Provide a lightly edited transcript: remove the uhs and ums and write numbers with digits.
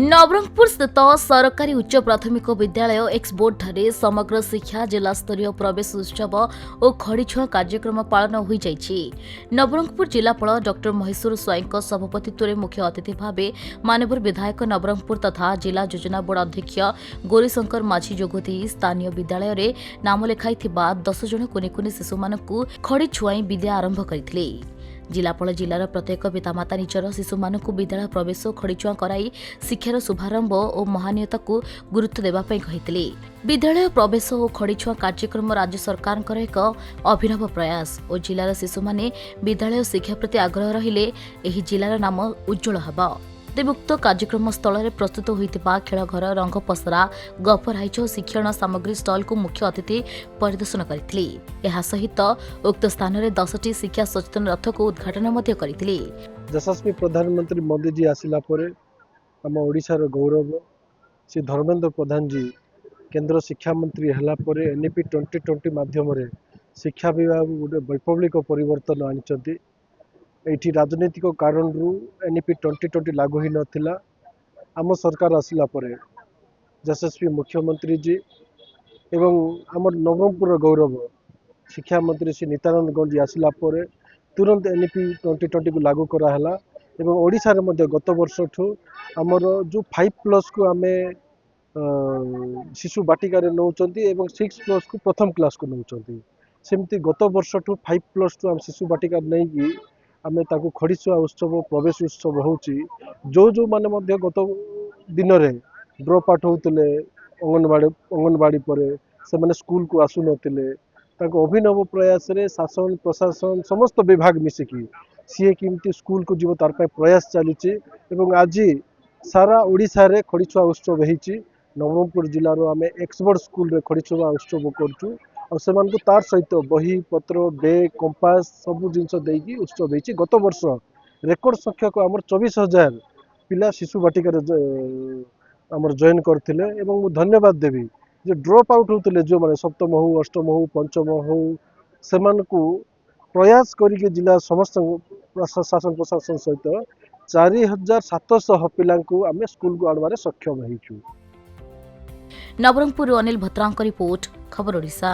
नवरंगपुर स्थित सरकारी उच्च प्राथमिक विद्यालय एक्सबोर्ड ठारे समग्र शिक्षा जिला स्तरीय प्रवेश उत्सव और खड़ीछुआ कार्यक्रम पालन हो जाइछि। नवरंगपुर जिलापाल डॉ महेश्वर स्वाईं सभापतित्व में मुख्य अतिथि भाव माननीय विधायक नवरंगपुर तथा जिला योजना बोर्ड अध्यक्ष गौरीशंकर माझी जोगदी स्थानीय विद्यालय में नाम लेखाई 10 जन कुनि कुनि शिशु मानकु खड़ीछुआई विद्या आरंभ करथिले। जिलापाल जिलार प्रत्येक पितामाता निजर शिशु मानकु विद्यालय प्रवेश खड़ीछुआ कराई शिक्षार शुभारंभ और महानीयता को गुरुत्व देवाई कहिथिले। विद्यालय प्रवेश और खड़ीछुआ कार्यक्रम राज्य सरकार एक अभिनव प्रयास और जिलार शिशु माने विद्यालय शिक्षा प्रति आग्रह रहिले एही जिलार नाम उज्जवल हेबा। तेज उक्त कार्यक्रम स्थल में प्रस्तुत होता खेलघर रंगपसरा गपराइच और शिक्षण सामग्री स्टल को मुख्य अतिथि परिदर्शन करते। सहित उक्त स्थान में 10टी शिक्षा सचेतन रथ को उद्घाटन करते। यशस्वी प्रधानमंत्री मोदी जी आसिला परे आम ओडिशार गौरव श्री धर्मेंद्र प्रधान जी केंद्र शिक्षा मंत्री हला परे एनईपी 2020 माध्यम शिक्षा विभाग गोटे वैप्लविक परिवर्तन आनी। एठी राजनीतिक कारण एनईपी 2020 लागू ही नथिला। आम सरकार आसिला परे यशस्वी मुख्यमंत्री जी एवं आम नवरंगपुर गौरव शिक्षा मंत्री श्री नित्यानंद गौड़ जी आसिला परे तुरंत एनईपी 2020 को लागू कराला। एवं ओडिशा रे मध्य गत वर्ष ठू आमर जो 5+ को आमे शिशु बाटिका रे नौचंती एवं 6+ को प्रथम क्लास को नौचंती। सेमती गत वर्ष ठू 5+ टू आम शिशु बाटिका नहीं की आमे ताकू खड़ीछुआ उत्सव प्रवेश उत्सव होची। जो माने मध्य गत दिन रे ड्रॉप आउट होतले अंगनवाड़ी परे से माने स्कूल को आसु नथिले ताको अभिनव प्रयास रे शासन प्रशासन समस्त विभाग मिसिकी सीए किमती स्कूल को जीव तार पे प्रयास चलीची। एवं आज सारा ओडिशा रे खड़ीछुआ उत्सव हेची। नवरंगपुर जिल्ला रो आमे एक्सबोर्ड स्कूल रे खड़ीछुआ उत्सव करचु और सेमान को तार सहित बही पत्र बैग कंपास सब जिनस देकी उत्सव हेची। गत वर्ष रेकर्ड संख्यक आमर 24,000 पिला शिशु बाटिका आमर जॉइन करथिले। एवं मु धन्यवाद देवी जे ड्रॉप आउट होतले जो माने सप्तम हो अष्टम हो पंचम हो सेमान को प्रयास करिके जिला समस्त शासन प्रशासन सहित 4,700 पिला को आमे स्कूल को आनबारे सक्षम हेचु। नवरंगपुर अनिल भत्रांक रिपोर्ट खबर ओडिशा।